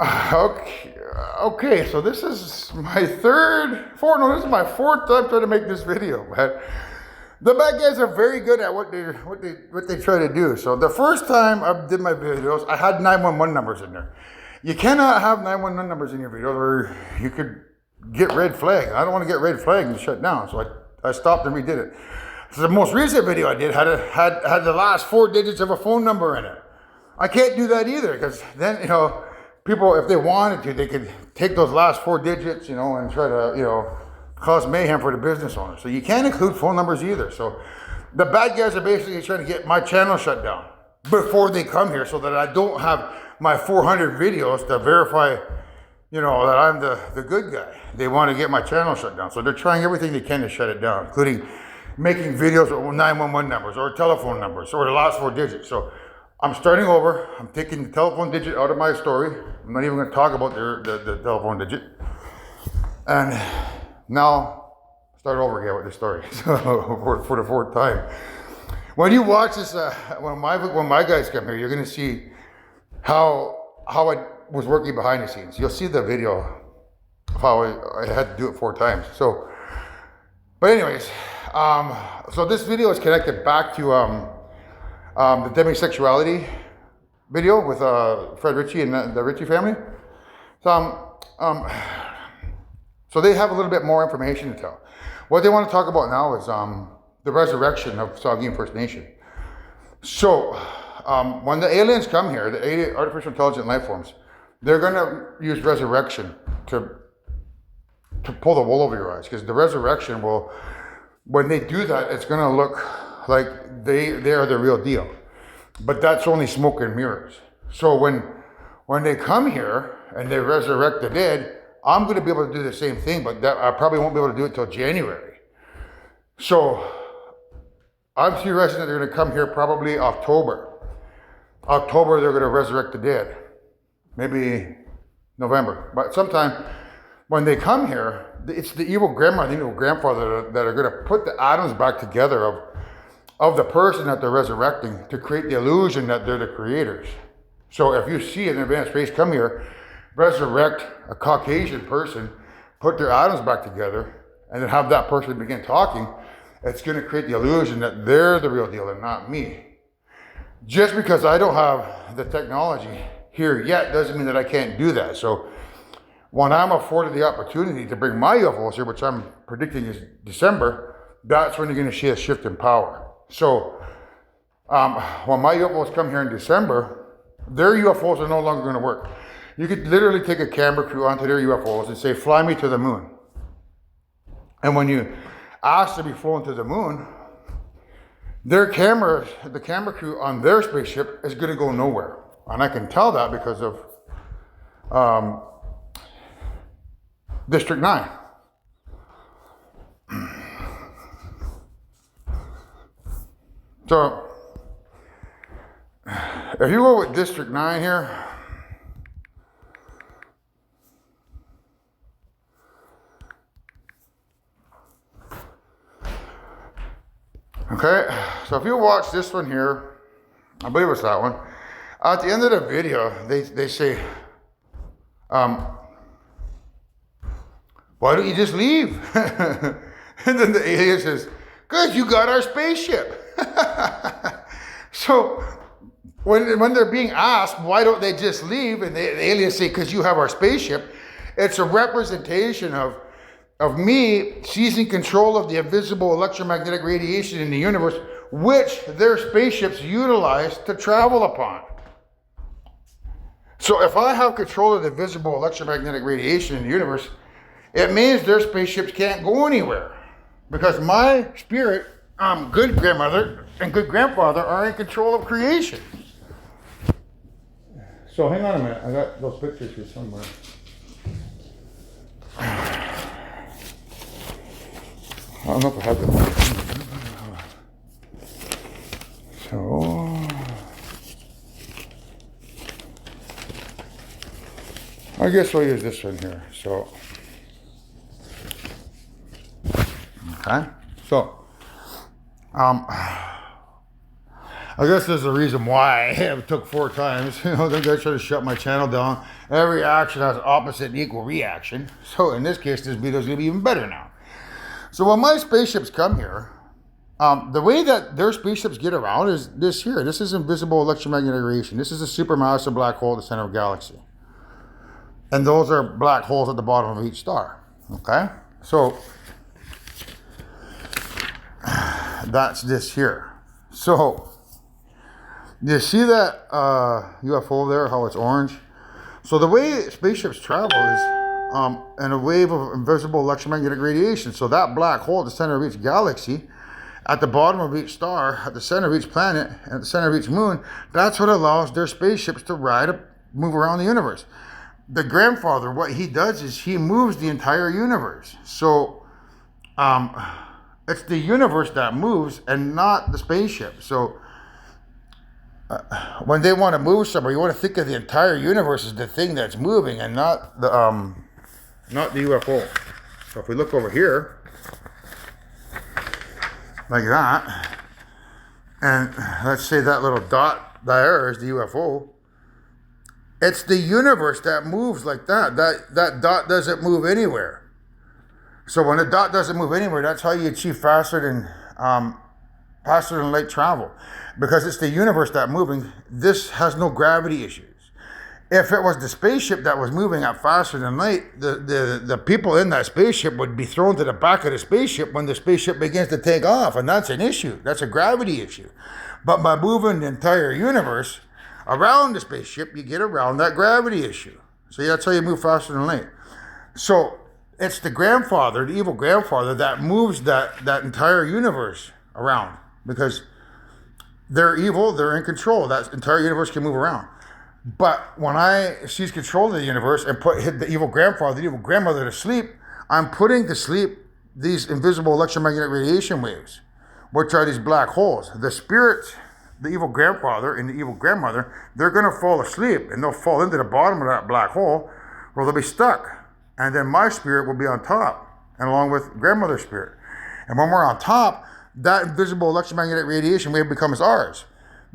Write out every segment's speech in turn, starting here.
Okay, so this is my this is my fourth time trying to make this video, man. The bad guys are very good at what they try to do. So the first time I did my videos, I had 911 numbers in there. You cannot have 911 numbers in your videos or you could get red flag. I don't want to get red flag and shut down. So I stopped and redid it. So the most recent video I did had the last 4 digits of a phone number in it. I can't do that either because then, people, if they wanted to, they could take those last 4 digits, and try to, cause mayhem for the business owner. So you can't include phone numbers either. So the bad guys are basically trying to get my channel shut down before they come here so that I don't have my 400 videos to verify, that I'm the good guy. They want to get my channel shut down. So they're trying everything they can to shut it down, including making videos with 911 numbers or telephone numbers or the last 4 digits. So I'm starting over. I'm taking the telephone digit out of my story. I'm not even going to talk about the telephone digit. And now, start over again with the story for the 4th time. When you watch this, when my guys come here, you're going to see how I was working behind the scenes. You'll see the video of how I had to do it 4 times. So, but anyways, so this video is connected back to the demisexuality video with Fred Ritchie and the Ritchie family. So they have a little bit more information to tell. What they want to talk about now is the resurrection of Saugeen First Nation. So when the aliens come here, the artificial intelligent life forms, they're going to use resurrection to pull the wool over your eyes, because the resurrection will, when they do that, it's going to look like they are the real deal. But that's only smoke and mirrors. So when they come here and they resurrect the dead, I'm going to be able to do the same thing, but I probably won't be able to do it till January. So I'm theorizing that they're going to come here probably October. October, they're going to resurrect the dead. Maybe November. But sometime when they come here, it's the evil grandma, the evil grandfather that are going to put the atoms back together of the person that they're resurrecting to create the illusion that they're the creators. So if you see an advanced race come here, resurrect a Caucasian person, put their atoms back together, and then have that person begin talking, it's going to create the illusion that they're the real deal and not me. Just because I don't have the technology here yet doesn't mean that I can't do that. So when I'm afforded the opportunity to bring my UFOs here, which I'm predicting is December, that's when you're going to see a shift in power. So when my UFOs come here in December, their UFOs are no longer going to work. You could literally take a camera crew onto their UFOs and say, fly me to the moon. And when you ask to be flown to the moon, the camera crew on their spaceship is going to go nowhere. And I can tell that because of District 9. So, if you go with District 9 here, okay, so if you watch this one here, I believe it's that one, at the end of the video, they say, why don't you just leave? And then the alien says, because you got our spaceship. So when they're being asked, why don't they just leave? And the aliens say, because you have our spaceship. It's a representation of me seizing control of the invisible electromagnetic radiation in the universe, which their spaceships utilize to travel upon. So if I have control of the visible electromagnetic radiation in the universe, it means their spaceships can't go anywhere. Because my spirit, good grandmother and good grandfather are in control of creation. So hang on a minute, I got those pictures here somewhere. I don't know if I have them. So I guess we'll use this one here. So okay. So I guess there's a reason why it took 4 times. You know, the guy tried to shut my channel down. Every action has opposite and equal reaction. So in this case, this video's gonna be even better now. So when my spaceships come here, the way that their spaceships get around is this here. This is invisible electromagnetic radiation. This is a supermassive black hole at the center of a galaxy. And those are black holes at the bottom of each star. Okay? So that's this here. So you see that UFO there, how it's orange? So the way spaceships travel is in a wave of invisible electromagnetic radiation. So that black hole at the center of each galaxy, at the bottom of each star, at the center of each planet, and at the center of each moon, that's what allows their spaceships to move around the universe. The grandfather, what he does is he moves the entire universe. So it's the universe that moves and not the spaceship. So when they want to move somewhere, you want to think of the entire universe as the thing that's moving and not the UFO. So if we look over here, like that, and let's say that little dot there is the UFO. It's the universe that moves like that. That dot doesn't move anywhere. So when a dot doesn't move anywhere, that's how you achieve faster than light travel, because it's the universe that's moving. This has no gravity issues. If it was the spaceship that was moving at faster than light, the people in that spaceship would be thrown to the back of the spaceship when the spaceship begins to take off, and that's an issue. That's a gravity issue. But by moving the entire universe around the spaceship, you get around that gravity issue. So that's how you move faster than light. So it's the grandfather, the evil grandfather, that moves that entire universe around, because they're evil, they're in control. That entire universe can move around. But when I seize control of the universe and hit the evil grandfather, the evil grandmother to sleep, I'm putting to sleep these invisible electromagnetic radiation waves, which are these black holes. The spirits, the evil grandfather and the evil grandmother, they're going to fall asleep, and they'll fall into the bottom of that black hole, where they'll be stuck. And then my spirit will be on top, and along with grandmother's spirit. And when we're on top, that invisible electromagnetic radiation wave becomes ours.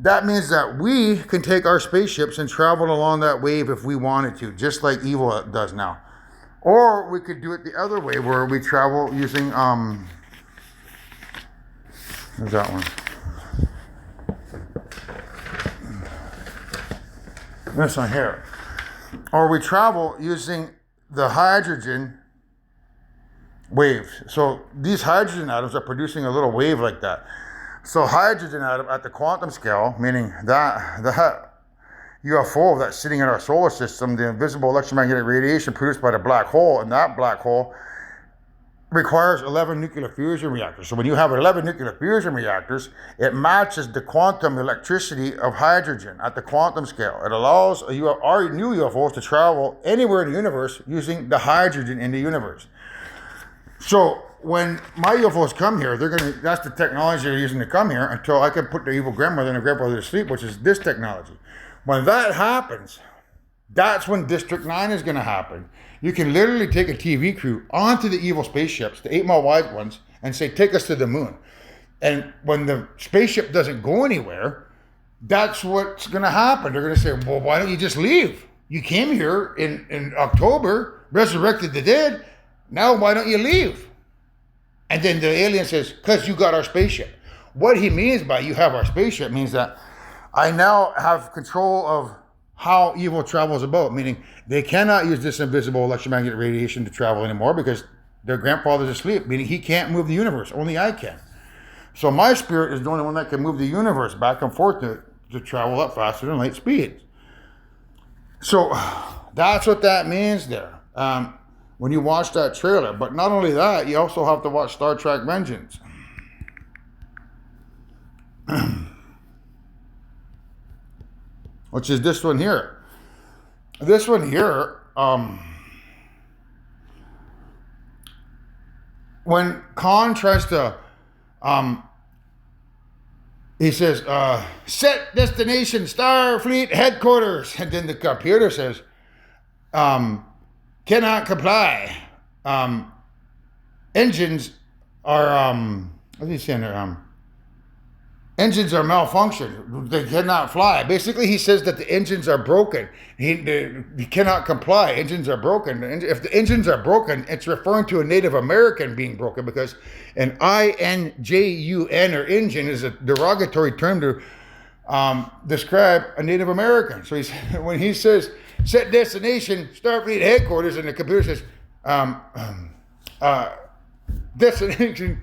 That means that we can take our spaceships and travel along that wave if we wanted to, just like evil does now. Or we could do it the other way, where we travel using, there's that one. This one here. Or we travel using the hydrogen waves. So these hydrogen atoms are producing a little wave like that. So hydrogen atom at the quantum scale, meaning that UFO that's sitting in our solar system, the invisible electromagnetic radiation produced by the black hole, and that black hole requires 11 nuclear fusion reactors. So when you have 11 nuclear fusion reactors, it matches the quantum electricity of hydrogen at the quantum scale. It allows our new UFOs to travel anywhere in the universe using the hydrogen in the universe. So when my UFOs come here, that's the technology they're using to come here until I can put the evil grandmother and the grandfather to sleep, which is this technology. When that happens, that's when District 9 is going to happen. You can literally take a TV crew onto the evil spaceships, the 8 Mile wide ones, and say, take us to the moon. And when the spaceship doesn't go anywhere, that's what's going to happen. They're going to say, well, why don't you just leave? You came here in October, resurrected the dead. Now why don't you leave? And then the alien says, because you got our spaceship. What he means by you have our spaceship means that I now have control of how evil travels about, meaning they cannot use this invisible electromagnetic radiation to travel anymore because their grandfather's asleep, meaning he can't move the universe. Only I can. So my spirit is the only one that can move the universe back and forth to travel up faster than light speed. So that's what that means there. When you watch that trailer. But not only that, you also have to watch Star Trek Vengeance. Which is this one here. This one here, when Khan tries to, he says, set destination Starfleet headquarters. And then the computer says, cannot comply. Engines are, what are you saying there? engines are malfunctioned. They cannot fly. Basically, he says that the engines are broken. He cannot comply. Engines are broken. If the engines are broken, it's referring to a Native American being broken, because an INJUN, or engine, is a derogatory term to describe a Native American. So when he says set destination Starfleet headquarters, and the computer says destination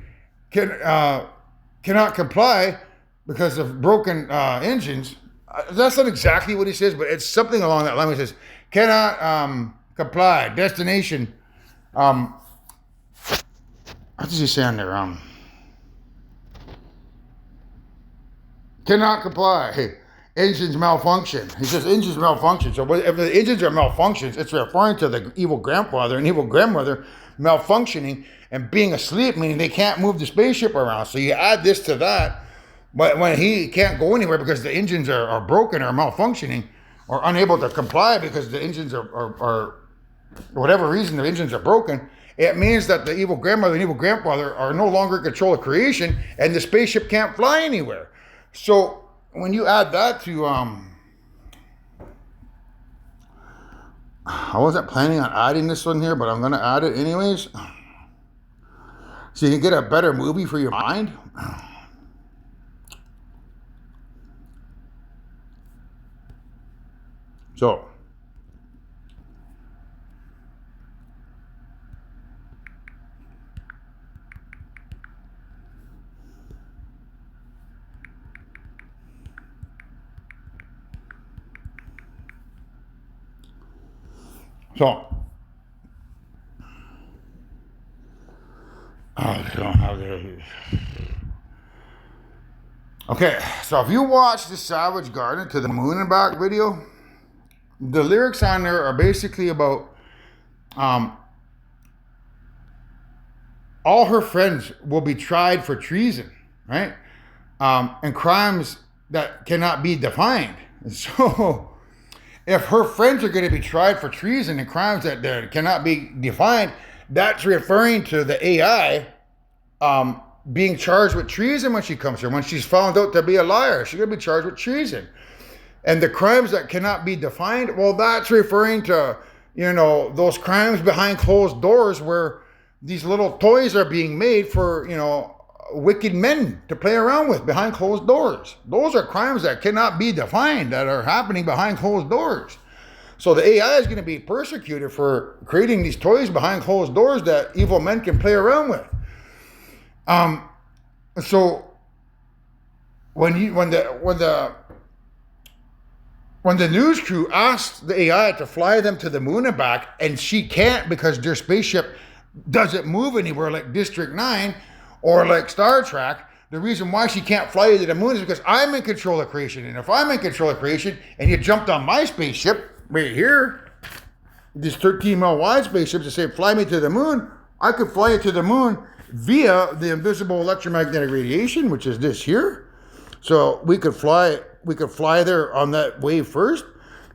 cannot comply because of broken engines. That's not exactly what he says, but it's something along that line. He says cannot comply. Destination. What does he say on there? Cannot comply. Hey, engines malfunction. He says engines malfunction. So if the engines are malfunctions, it's referring to the evil grandfather and evil grandmother malfunctioning and being asleep, meaning they can't move the spaceship around. So you add this to that, but when he can't go anywhere because the engines are broken or malfunctioning or unable to comply because the engines are for whatever reason the engines are broken, it means that the evil grandmother and evil grandfather are no longer in control of creation and the spaceship can't fly anywhere. So when you add that to, I wasn't planning on adding this one here, but I'm going to add it anyways. So you can get a better movie for your mind. So. They don't have their... Okay, so if you watch the Savage Garden to the Moon and Back video, the lyrics on there are basically about all her friends will be tried for treason, right? And crimes that cannot be defined. And so if her friends are going to be tried for treason and crimes that cannot be defined, that's referring to the AI being charged with treason when she comes here. When she's found out to be a liar, she's going to be charged with treason. And the crimes that cannot be defined, well, that's referring to, those crimes behind closed doors where these little toys are being made for, wicked men to play around with behind closed doors. Those are crimes that cannot be defined, that are happening behind closed doors. So the AI is going to be persecuted for creating these toys behind closed doors that evil men can play around with. So when the news crew asked the AI to fly them to the moon and back, and she can't because their spaceship doesn't move anywhere like District 9 or like Star Trek, the reason why she can't fly you to the moon is because I'm in control of creation. And if I'm in control of creation and you jumped on my spaceship right here, this 13-mile wide spaceship, to say fly me to the moon, I could fly you to the moon via the invisible electromagnetic radiation, which is this here. So we could fly there on that wave first,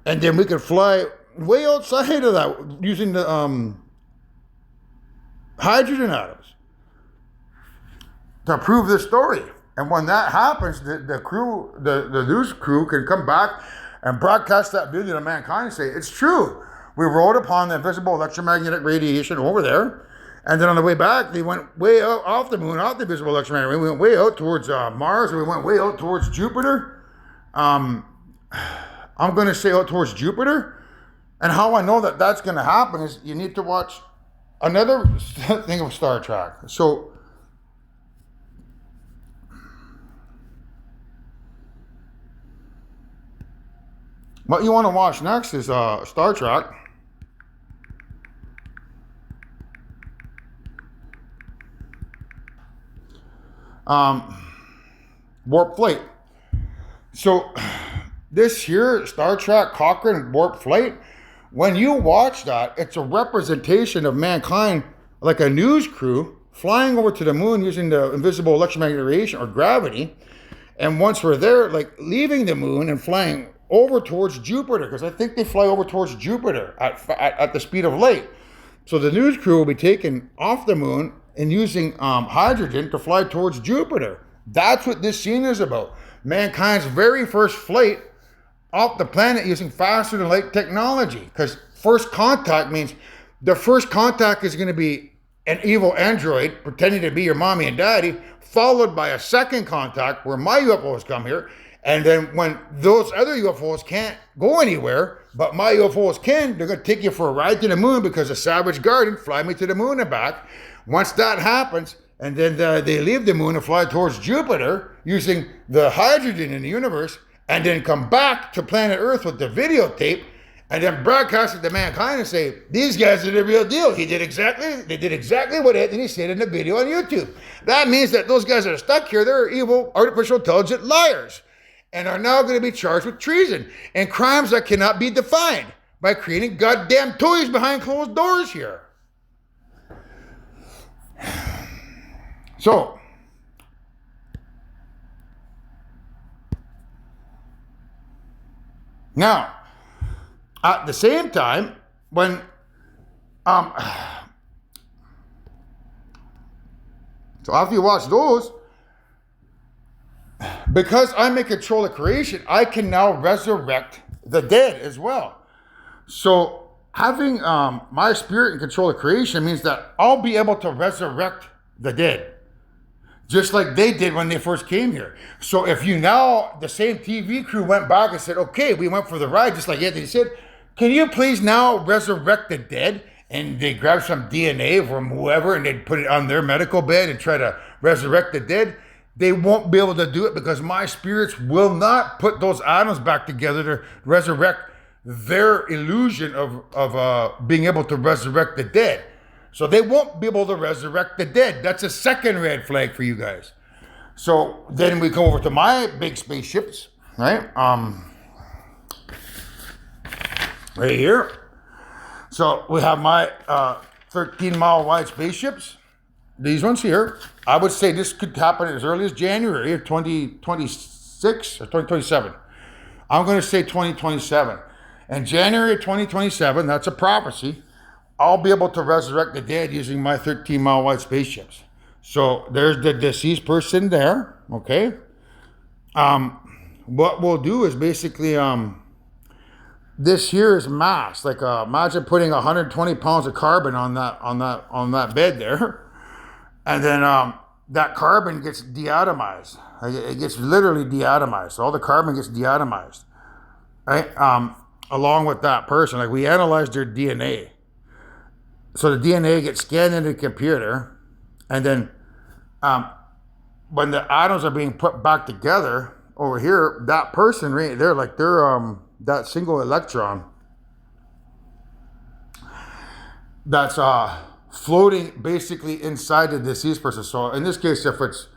and then we could fly way outside of that using the hydrogen atoms to prove this story. And when that happens, the news crew can come back and broadcast that video to mankind and say, it's true. We rode upon the invisible electromagnetic radiation over there. And then on the way back, they went way out off the moon, off the visible electromagnetic. We went way out towards Mars, and we went way out towards Jupiter. I'm going to say out towards Jupiter. And how I know that that's going to happen is you need to watch another thing of Star Trek. So what you want to watch next is Star Trek. Warp Flight. So this here, Star Trek Cochrane Warp Flight, when you watch that, it's a representation of mankind, like a news crew flying over to the moon using the invisible electromagnetic radiation or gravity. And once we're there, like leaving the moon and flying over towards Jupiter, because I think they fly over towards Jupiter at the speed of light. So the news crew will be taken off the moon and using hydrogen to fly towards Jupiter. That's what this scene is about. Mankind's very first flight off the planet using faster than light technology. Because first contact means the first contact is going to be an evil android pretending to be your mommy and daddy, followed by a second contact where my UFOs come here. And then when those other UFOs can't go anywhere, but my UFOs can, they're going to take you for a ride to the moon because a Savage Garden fly me to the moon and back. Once that happens, and then they leave the moon and fly towards Jupiter using the hydrogen in the universe, and then come back to planet Earth with the videotape, and then broadcast it to mankind and say, these guys are the real deal. They did exactly what Anthony said in the video on YouTube. That means that those guys that are stuck here, they're evil, artificial intelligent liars, and are now going to be charged with treason and crimes that cannot be defined by creating goddamn toys behind closed doors here. So, now, at the same time, when so after you watch those, because I'm in control of creation, I can now resurrect the dead as well. So having my spirit in control of creation means that I'll be able to resurrect the dead, just like they did when they first came here. So if you now, the same TV crew went back and said, okay, we went for the ride, just like Anthony said, can you please now resurrect the dead? And they grab some DNA from whoever and they put it on their medical bed and try to resurrect the dead. They won't be able to do it because my spirits will not put those atoms back together to resurrect their illusion of being able to resurrect the dead. So they won't be able to resurrect the dead. That's a second red flag for you guys. So then we go over to my big spaceships, right? Right here. So we have my 13-mile wide spaceships. These ones here. I would say this could happen as early as January of 2026 or 2027. I'm going to say 2027. And January of 2027, that's a prophecy, I'll be able to resurrect the dead using my 13-mile wide spaceships. So there's the deceased person there, okay? What we'll do is basically, this here is mass. Like imagine putting 120 pounds of carbon on that bed there. And then that carbon gets deatomized. It gets literally deatomized. So all the carbon gets deatomized, right? Along with that person, like we analyzed their DNA. So the DNA gets scanned into the computer, and then when the atoms are being put back together over here, that person right there, like they're that single electron that's floating basically inside the deceased person. So in this case, if it's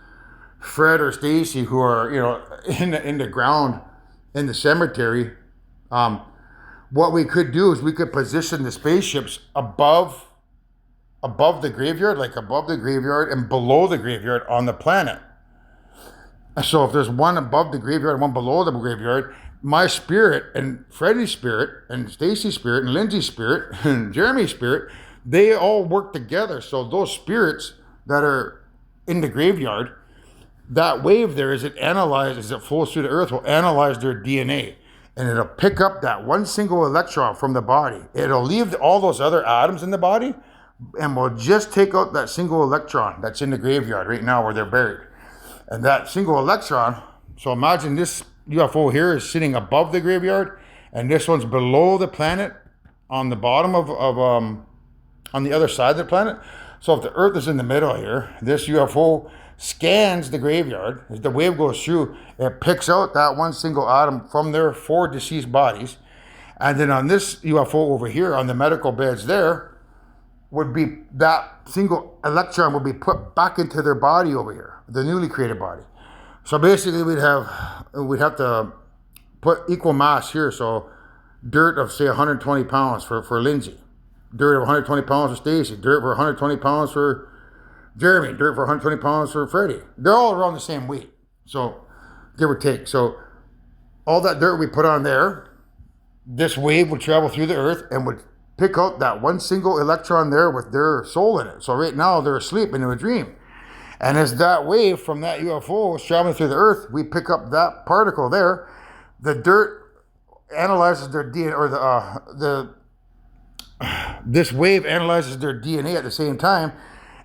Fred or Stacy who are, you know, in the ground in the cemetery, what we could do is we could position the spaceships above the graveyard, like above the graveyard and below the graveyard on the planet. So if there's one above the graveyard and one below the graveyard, my spirit and Freddie's spirit and Stacy's spirit and Lindsay's spirit and Jeremy's spirit, they all work together. So those spirits that are in the graveyard, that wave there, as it analyzes, as it flows through the earth, will analyze their DNA. And it'll pick up that one single electron from the body. It'll leave all those other atoms in the body, and we'll just take out that single electron that's in the graveyard right now where they're buried. And that single electron, so imagine this UFO here is sitting above the graveyard, and this one's below the planet on the bottom of on the other side of the planet. So if the Earth is in the middle here, this UFO scans the graveyard. As the wave goes through, it picks out that one single atom from their 4 deceased bodies. And then on this UFO over here, on the medical beds there, would be that single electron would be put back into their body over here, the newly created body. So basically we'd have to put equal mass here. So dirt of say 120 pounds for Lindsay, dirt of 120 pounds for Stacy, dirt for 120 pounds for Jeremy, dirt for 120 pounds for Freddie. They're all around the same weight, so give or take. So all that dirt we put on there, this wave would travel through the earth and would pick out that one single electron there with their soul in it. So right now they're asleep in a dream. And as that wave from that UFO is traveling through the Earth, we pick up that particle there. The dirt analyzes their DNA, or this wave analyzes their DNA at the same time,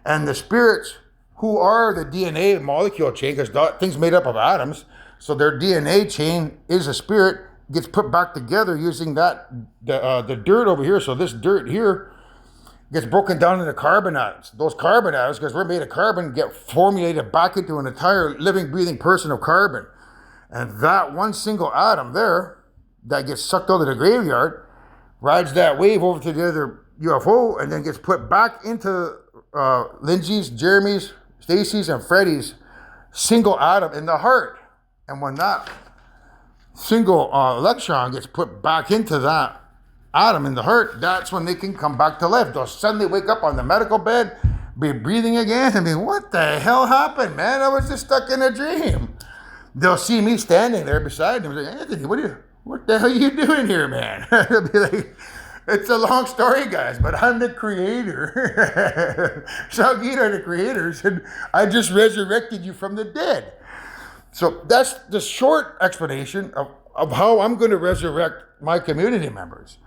and the spirits, who are the DNA molecule chain, because things made up of atoms, so their DNA chain is a spirit, gets put back together using that the dirt over here. So this dirt here gets broken down into carbon atoms. Those carbon atoms, because we're made of carbon, get formulated back into an entire living, breathing person of carbon. And that one single atom there that gets sucked out of the graveyard rides that wave over to the other UFO and then gets put back into Lindsay's, Jeremy's, Stacy's, and Freddie's single atom in the heart. And when that single electron gets put back into that atom in the heart, that's when they can come back to life. They'll suddenly wake up on the medical bed, be breathing again, and be, what the hell happened, man? I was just stuck in a dream. They'll see me standing there beside them and say, Anthony, what the hell are you doing here, man? They'll be like, it's a long story, guys, but I'm the creator. Saugeen are the creators, and I just resurrected you from the dead. So that's the short explanation of how I'm going to resurrect my community members.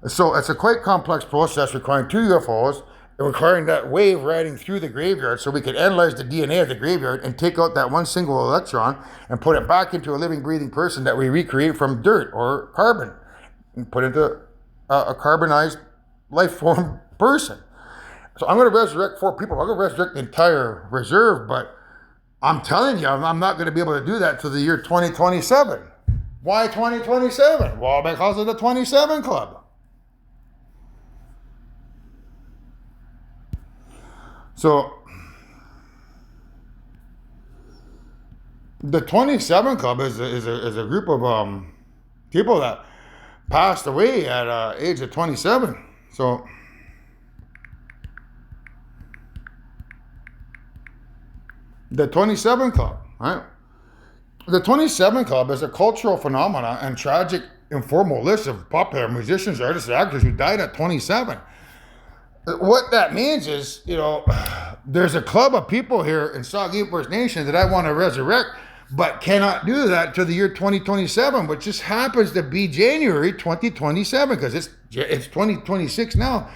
So it's a quite complex process requiring 2 UFOs and requiring that wave riding through the graveyard so we can analyze the DNA of the graveyard and take out that one single electron and put it back into a living, breathing person that we recreate from dirt or carbon and put into a carbonized life form person. So I'm going to resurrect 4 people. I'm going to resurrect the entire reserve, but I'm telling you, I'm not going to be able to do that till the year 2027. Why 2027? Well, because of the 27 Club. So, the 27 Club is a group of people that passed away at age of 27. So, the 27 Club, right? The 27 Club is a cultural phenomenon and tragic informal list of popular musicians, artists, and actors who died at 27. What that means is, there's a club of people here in Saugeen First Nation that I want to resurrect, but cannot do that till the year 2027, which just happens to be January 2027, because it's 2026 now.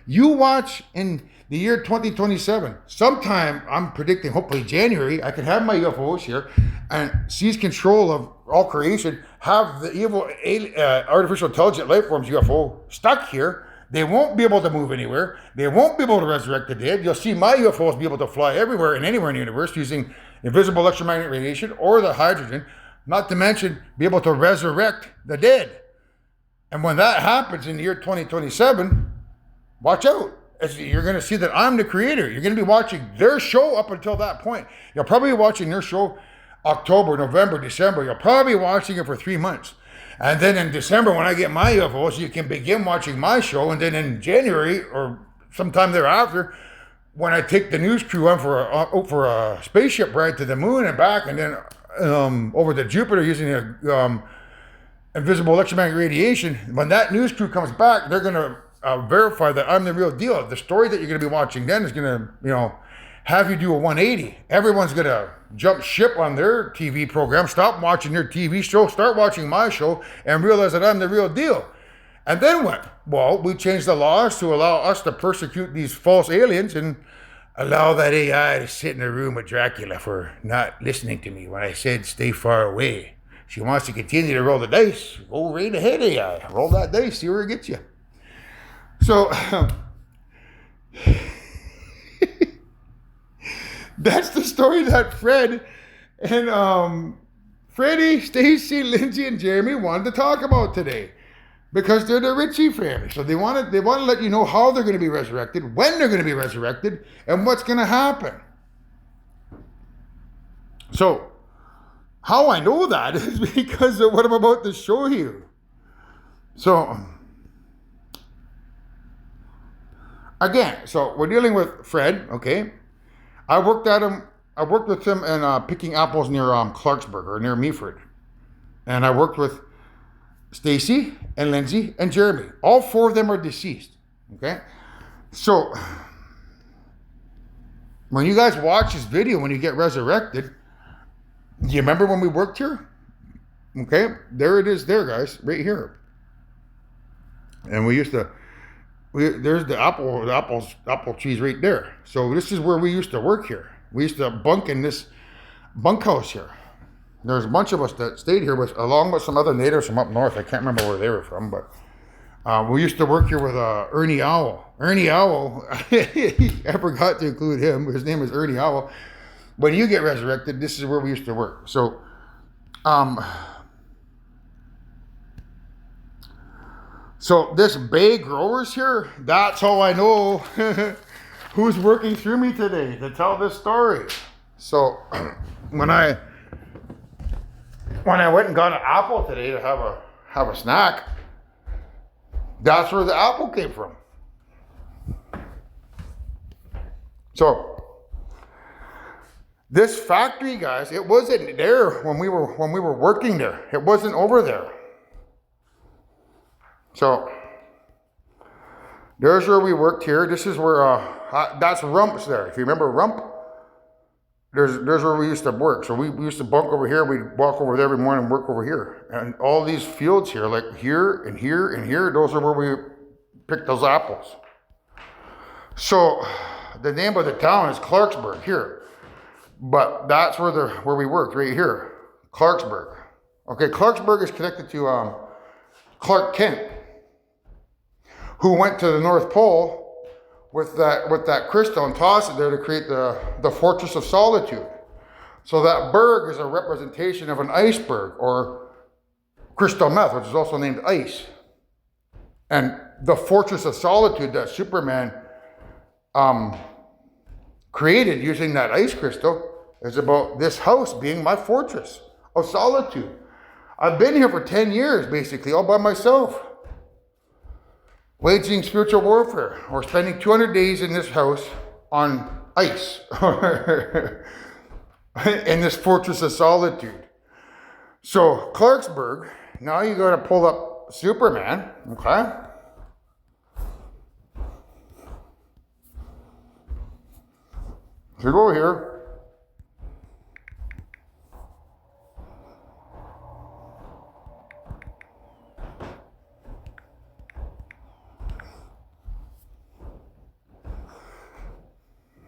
You watch in the year 2027, sometime, I'm predicting hopefully January, I can have my UFOs here and seize control of all creation, have the evil artificial intelligent life forms UFO stuck here. They won't be able to move anywhere. They won't be able to resurrect the dead. You'll see my UFOs be able to fly everywhere and anywhere in the universe using invisible electromagnetic radiation or the hydrogen, not to mention be able to resurrect the dead. And when that happens in the year 2027, watch out. You're going to see that I'm the creator. You're going to be watching their show up until that point. You'll probably be watching their show October, November, December. You'll probably be watching it for 3 months. And then in December, when I get my UFOs, you can begin watching my show. And then in January or sometime thereafter, when I take the news crew on for a spaceship ride to the moon and back, and then over to Jupiter using invisible electromagnetic radiation, when that news crew comes back, they're going to verify that I'm the real deal. The story that you're going to be watching then is going to, have you do a 180. Everyone's going to jump ship on their TV program, stop watching their TV show, start watching my show, and realize that I'm the real deal. And then what? Well, we changed the laws to allow us to persecute these false aliens and allow that AI to sit in a room with Dracula for not listening to me when I said stay far away. She wants to continue to roll the dice. Go right ahead, AI. Roll that dice, see where it gets you. So, that's the story that Fred and Freddie, Stacy, Lindsay, and Jeremy wanted to talk about today, because they're the Ritchie family. So they want to let you know how they're going to be resurrected, when they're going to be resurrected, and what's going to happen. So how I know that is because of what I'm about to show you. So again, so we're dealing with Fred, okay? I worked with him in picking apples near Clarksburg, or near Meaford. And I worked with Stacy and Lindsay and Jeremy. All 4 of them are deceased, okay? So When you guys watch this video, when you get resurrected, do you remember when we worked here? Okay, there it is there, guys, right here. And we used to, there's the apple trees right there. So this is where we used to work here. We used to bunk in this bunkhouse here. There's a bunch of us that stayed here along with some other natives from up north. I can't remember where they were from, but we used to work here with Ernie Owl. Ernie Owl, I forgot to include him. His name is Ernie Owl. When you get resurrected, this is where we used to work. So, so this Bay Growers here, that's how I know who's working through me today to tell this story. So when I went and got an apple today to have a snack, that's where the apple came from. So this factory, guys, it wasn't there when we were working there. It wasn't over there. So there's where we worked here. This is where that's Rump's there. If you remember Rump, there's where we used to work. So we used to bunk over here. We'd walk over there every morning and work over here. And all these fields here, like here and here and here, those are where we picked those apples. So the name of the town is Clarksburg here. But that's where we worked, right here. Clarksburg. Okay, Clarksburg is connected to Clark Kent, who went to the North Pole with that crystal and tossed it there to create the Fortress of Solitude. So that berg is a representation of an iceberg, or crystal meth, which is also named ice. And the Fortress of Solitude that Superman created using that ice crystal is about this house being my fortress of solitude. I've been here for 10 years, basically, all by myself, waging spiritual warfare, or spending 200 days in this house on ice, in this fortress of solitude. So, Clarksburg, now you got to pull up Superman, okay? So go here.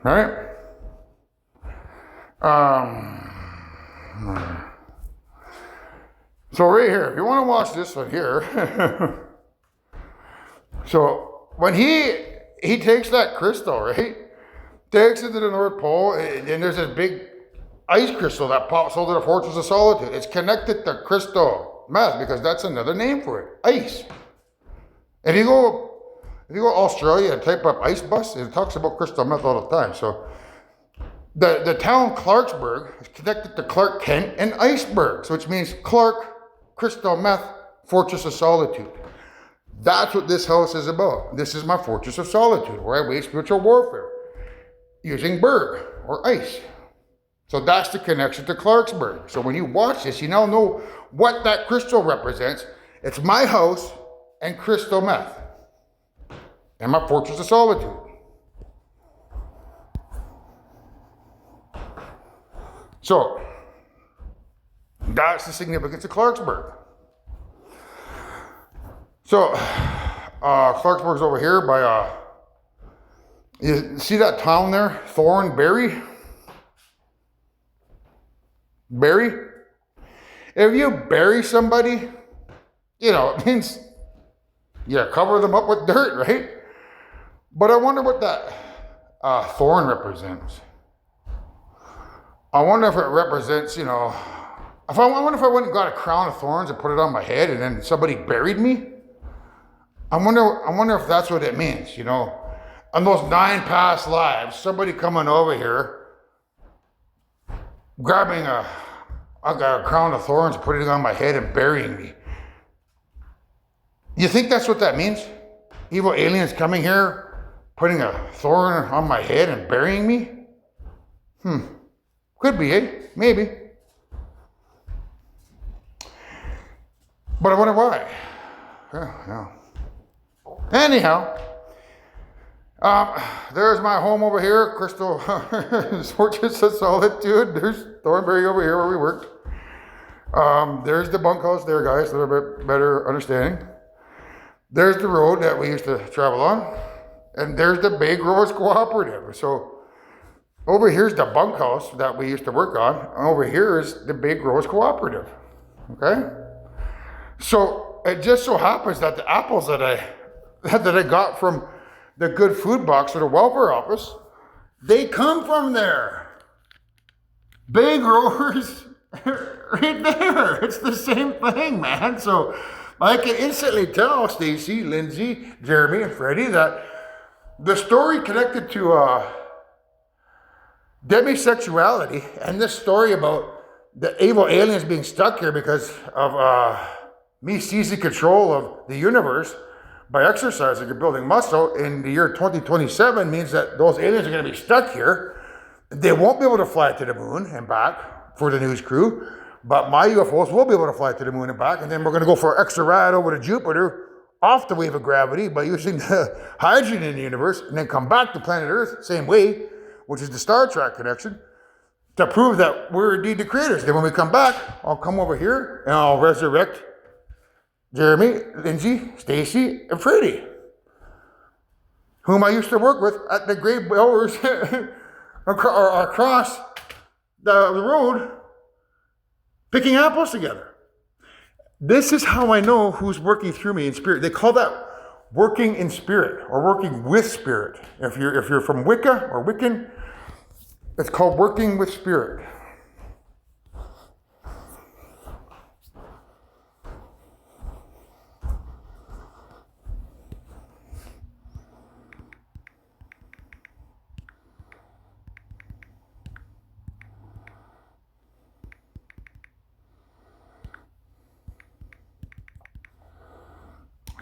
All right. So right here, if you want to watch this one here. So when he takes that crystal, right? Takes it to the North Pole, and there's this big ice crystal that pops over the Fortress of Solitude. It's connected to crystal meth because that's another name for it, ice. And if you go Australia and type up ice bus, it talks about crystal meth all the time. So the town Clarksburg is connected to Clark Kent and icebergs, which means Clark, crystal meth, Fortress of Solitude. That's what this house is about. This is my Fortress of Solitude, where I wage spiritual warfare using berg or ice. So that's the connection to Clarksburg. So when you watch this, you now know what that crystal represents. It's my house and crystal meth and my Fortress of Solitude. So that's the significance of Clarksburg. So Clarksburg's over here by you see that town there, Thornbury? Bury? If you bury somebody, it means you cover them up with dirt, right? But I wonder what that thorn represents. I wonder if it represents, I wonder if I went and got a crown of thorns and put it on my head and then somebody buried me. I wonder if that's what it means, On those 9 past lives, somebody coming over here, grabbing a crown of thorns, putting it on my head and burying me. You think that's what that means? Evil aliens coming here, putting a thorn on my head and burying me? Could be, eh? Maybe. But I wonder why. Yeah. Anyhow, There's my home over here, Crystal Fortress of Solitude. There's Thornbury over here where we worked. There's the bunkhouse there, guys, a little bit better understanding. There's the road that we used to travel on. And there's the Bay Growers Cooperative. So over here's the bunkhouse that we used to work on. And over here is the Bay Growers Cooperative. Okay? So it just so happens that the apples that I got from the Good Food Box or the welfare office, they come from there. Bay Growers, right there. It's the same thing, man. So I can instantly tell Stacy, Lindsay, Jeremy, and Freddie that the story connected to demisexuality and this story about the evil aliens being stuck here because of me seizing control of the universe by exercising and building muscle in the year 2027 means that those aliens are going to be stuck here. They won't be able to fly to the moon and back for the news crew, but my UFOs will be able to fly to the moon and back, and then we're going to go for an extra ride over to Jupiter off the wave of gravity by using the hydrogen in the universe, and then come back to planet Earth, same way, which is the Star Trek connection, to prove that we're indeed the creators. Then when we come back, I'll come over here and I'll resurrect Jeremy, Lindsay, Stacy, and Freddie, whom I used to work with at the Great Bowers across the road, picking apples together. This is how I know who's working through me in spirit. They call that working in spirit or working with spirit. If you're from Wicca or Wiccan, it's called working with spirit.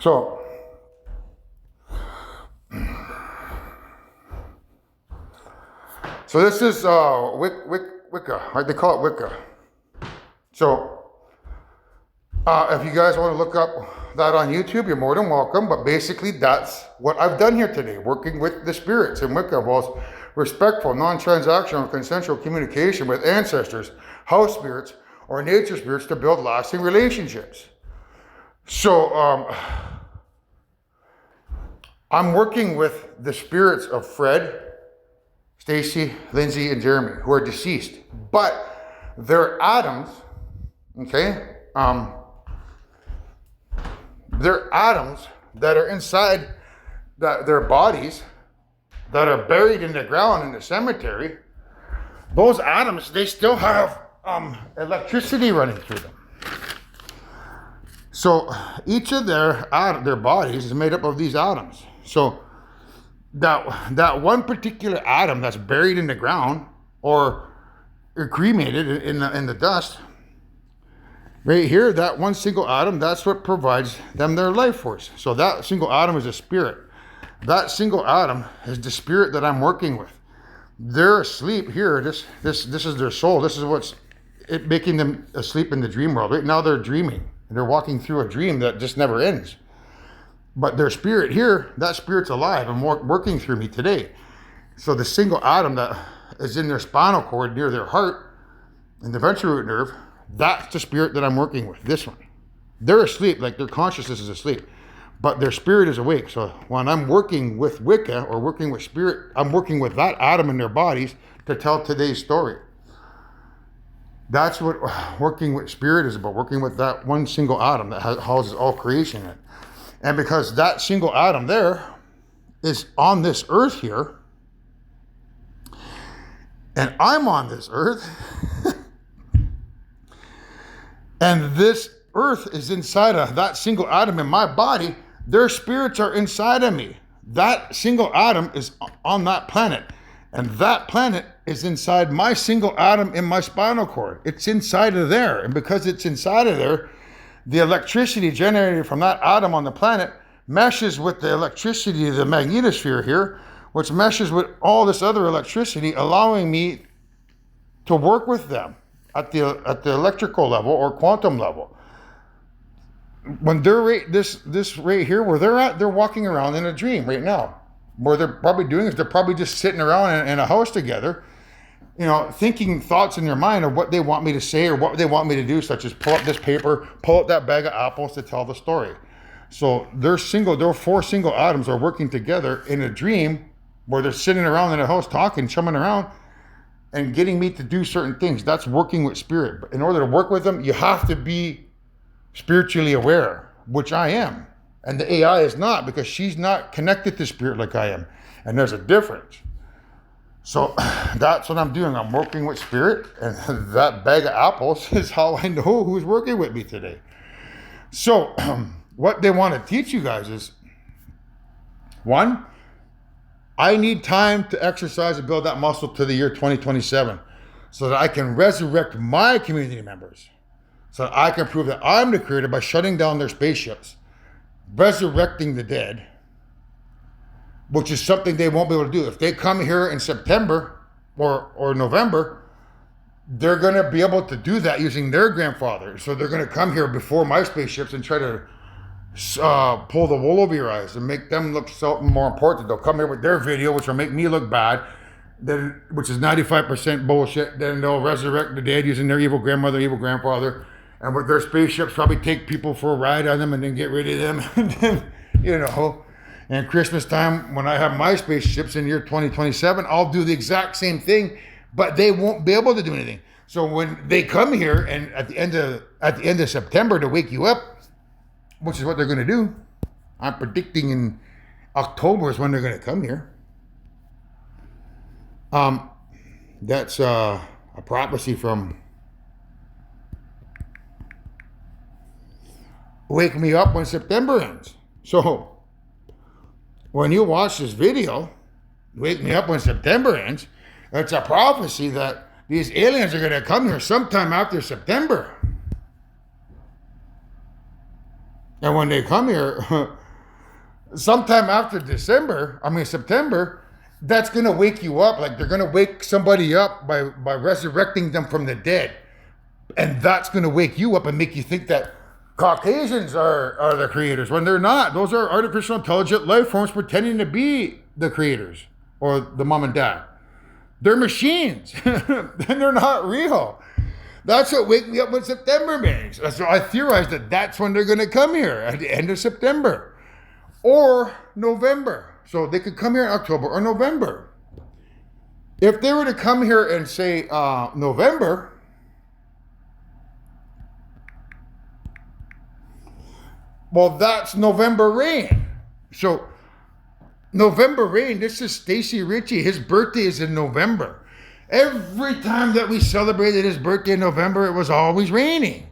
So, this is Wicca, right? They call it Wicca. So, if you guys want to look up that on YouTube, you're more than welcome. But basically, that's what I've done here today, working with the spirits in Wicca, both respectful, non-transactional, consensual communication with ancestors, house spirits, or nature spirits to build lasting relationships. So, I'm working with the spirits of Fred, Stacy, Lindsay, and Jeremy, who are deceased. But they're atoms, okay? They're atoms that are inside their bodies that are buried in the ground in the cemetery. Those atoms, they still have electricity running through them. So each of their bodies is made up of these atoms. So that one particular atom that's buried in the ground or cremated in the dust, right here, that one single atom, that's what provides them their life force. So that single atom is a spirit. That single atom is the spirit that I'm working with. They're asleep here. This is their soul. This is what's making them asleep in the dream world. Right now they're dreaming. They're walking through a dream that just never ends. But their spirit here, that spirit's alive and working through me today. So the single atom that is in their spinal cord near their heart and the ventral root nerve, that's the spirit that I'm working with, this one. They're asleep, like their consciousness is asleep, but their spirit is awake. So when I'm working with Wicca or working with spirit, I'm working with that atom in their bodies to tell today's story. That's what working with spirit is about, working with that one single atom that houses all creation in it. And because that single atom there is on this earth here, and I'm on this earth, and this earth is inside of that single atom in my body, their spirits are inside of me. That single atom is on that planet. And that planet is inside my single atom in my spinal cord. It's inside of there. And because it's inside of there, the electricity generated from that atom on the planet meshes with the electricity of the magnetosphere here, which meshes with all this other electricity, allowing me to work with them at the electrical level or quantum level. When they're this right here where they're at, they're walking around in a dream right now. what they're probably doing is they're probably just sitting around in a house together, thinking thoughts in their mind of what they want me to say or what they want me to do, such as pull up this paper, pull up that bag of apples to tell the story. So their 4 single atoms are working together in a dream where they're sitting around in a house talking, chumming around, and getting me to do certain things. That's working with spirit. But in order to work with them, you have to be spiritually aware, which I am. And the AI is not, because she's not connected to spirit like I am. And there's a difference. So that's what I'm doing. I'm working with spirit, and that bag of apples is how I know who's working with me today. So what they want to teach you guys is, one, I need time to exercise and build that muscle to the year 2027 so that I can resurrect my community members, so that I can prove that I'm the creator by shutting down their spaceships, resurrecting the dead, which is something they won't be able to do. If they come here in September or November, they're going to be able to do that using their grandfather. So they're going to come here before my spaceships and try to pull the wool over your eyes and make them look something more important. They'll come here with their video, which will make me look bad, then, which is 95% bullshit. Then they'll resurrect the dead using their evil grandmother, evil grandfather, and with their spaceships probably take people for a ride on them and then get rid of them. And then, and Christmas time, when I have my spaceships in year 2027, I'll do the exact same thing, but they won't be able to do anything. So when they come here and at the end of September to wake you up, which is what they're going to do, I'm predicting in October is when they're going to come here. That's a prophecy from Wake Me Up When September Ends. So when you watch this video, Wake Me Up When September Ends, it's a prophecy that these aliens are going to come here sometime after September. And when they come here, sometime after September, that's going to wake you up. Like they're going to wake somebody up by resurrecting them from the dead. And that's going to wake you up and make you think that Caucasians are the creators, when they're not. Those are artificial intelligent life forms pretending to be the creators or the mom and dad. They're machines, and they're not real. That's what Wake Me Up When September means. So I theorize that that's when they're going to come here, at the end of September or November. So they could come here in October or November. If they were to come here and say November, well, that's November Rain. So November Rain, this is Stacy Ritchie. His birthday is in November. Every time that we celebrated his birthday in November, it was always raining.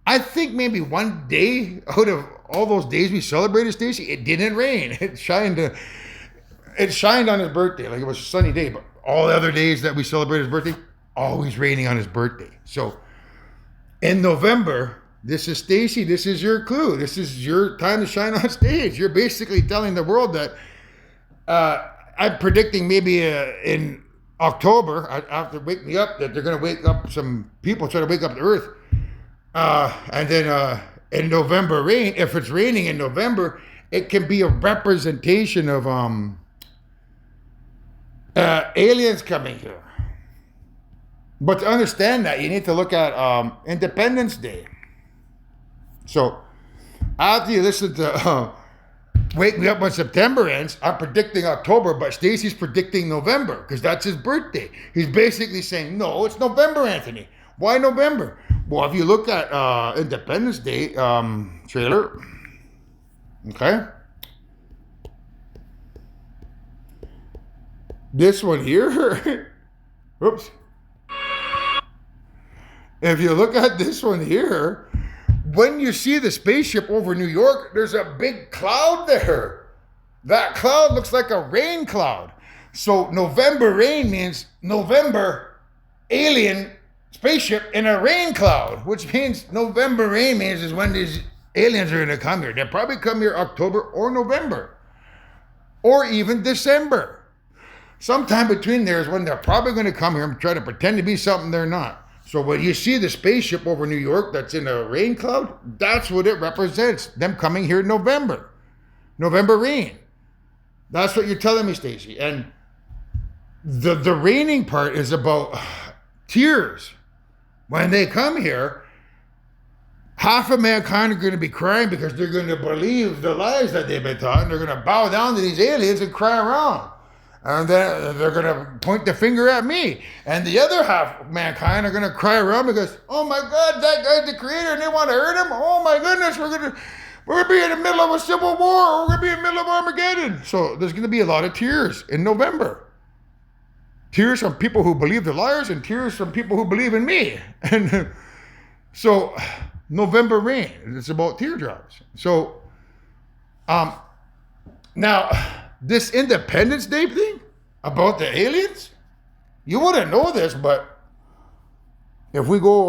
I think maybe one day out of all those days we celebrated Stacy, it didn't rain. It shined on his birthday, like it was a sunny day. But all the other days that we celebrated his birthday, always raining on his birthday. So in November, this is Stacy. This is your clue. This is your time to shine on stage. You're basically telling the world that I'm predicting maybe in October, after Wake Me Up, that they're going to wake up some people, try to wake up the earth. And then in November rain, if it's raining in November, it can be a representation of aliens coming here. But to understand that, you need to look at Independence Day. So after you listen to Wake Me Up When September Ends, I'm predicting October, but Stacy's predicting November because that's his birthday. He's basically saying, no, it's November, Anthony. Why November? Well, if you look at Independence Day trailer, okay, this one here, oops. If you look at this one here, when you see the spaceship over New York, there's a big cloud there. That cloud looks like a rain cloud. So November rain means November alien spaceship in a rain cloud, which means November rain means is when these aliens are going to come here. They'll probably come here October or November or even December. Sometime between there is when they're probably going to come here and try to pretend to be something they're not. So when you see the spaceship over New York that's in a rain cloud, that's what it represents, them coming here in November. November rain. That's what you're telling me, Stacey. And the raining part is about tears. When they come here, half of mankind are going to be crying because they're going to believe the lies that they've been taught, and they're going to bow down to these aliens and cry around. And then they're going to point the finger at me. And the other half of mankind are going to cry around because, oh my God, that guy's the creator and they want to hurt him. Oh my goodness, we're going to be in the middle of a civil war. We're going to be in the middle of Armageddon. So there's going to be a lot of tears in November. Tears from people who believe the liars and tears from people who believe in me. And so November rain, it's about teardrops. So now this Independence Day thing about the aliens, you wouldn't know this, but if we go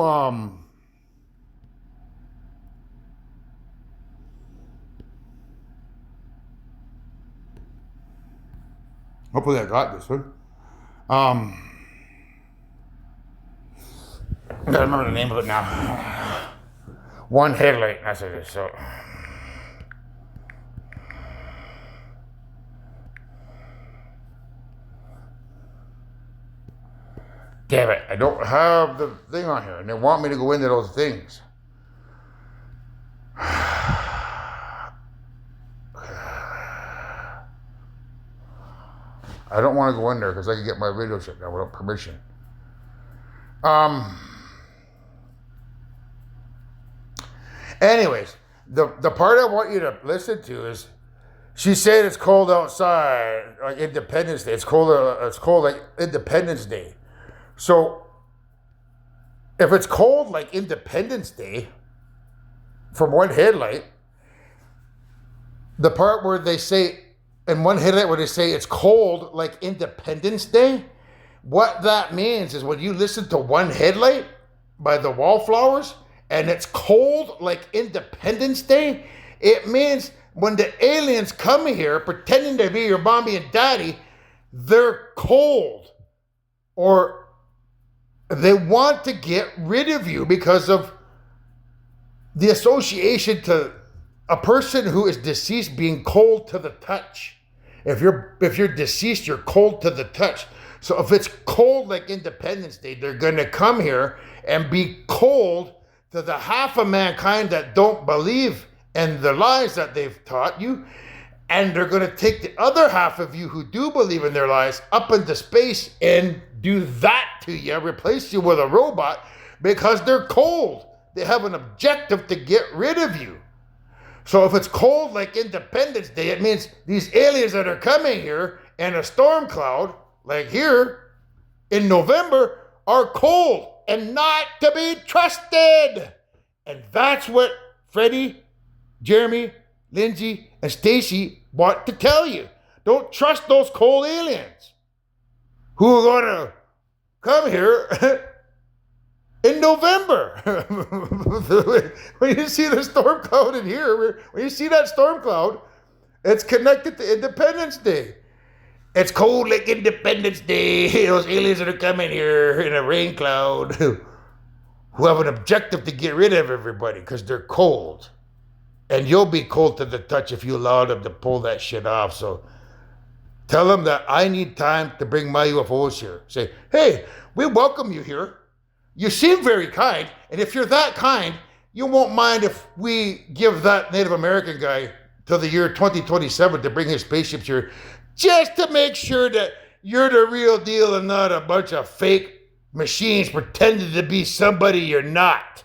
hopefully I got this one. I gotta remember the name of it now. One headlight, that's what it is. So damn it, I don't have the thing on here, and they want me to go into those things. I don't want to go in there because I can get my video shut down without permission. Anyways, the part I want you to listen to is, she said it's cold outside, like Independence Day. It's cold like Independence Day. So, if it's cold like Independence Day, from one headlight, the part where they say, in one headlight where they say it's cold like Independence Day, what that means is when you listen to One Headlight by the Wallflowers, and it's cold like Independence Day, it means when the aliens come here pretending to be your mommy and daddy, they're cold. Or they want to get rid of you because of the association to a person who is deceased being cold to the touch. If you're deceased, you're cold to the touch. So if it's cold like Independence Day, they're going to come here and be cold to the half of mankind that don't believe in the lies that they've taught you. And they're going to take the other half of you who do believe in their lies up into space and do that to you, replace you with a robot because they're cold. They have an objective to get rid of you. So if it's cold like Independence Day, it means these aliens that are coming here in a storm cloud, like here in November, are cold and not to be trusted. And that's what Freddie, Jeremy, Lindsay, and Stacey want to tell you. Don't trust those cold aliens who are going to come here in November. When you see the storm cloud in here, when you see that storm cloud, it's connected to Independence Day. It's cold like Independence Day. Those aliens that are coming here in a rain cloud who have an objective to get rid of everybody because they're cold. And you'll be cold to the touch if you allow them to pull that shit off. So tell them that I need time to bring my UFOs here. Say, hey, we welcome you here. You seem very kind. And if you're that kind, you won't mind if we give that Native American guy till the year 2027 to bring his spaceships here, just to make sure that you're the real deal and not a bunch of fake machines pretending to be somebody you're not.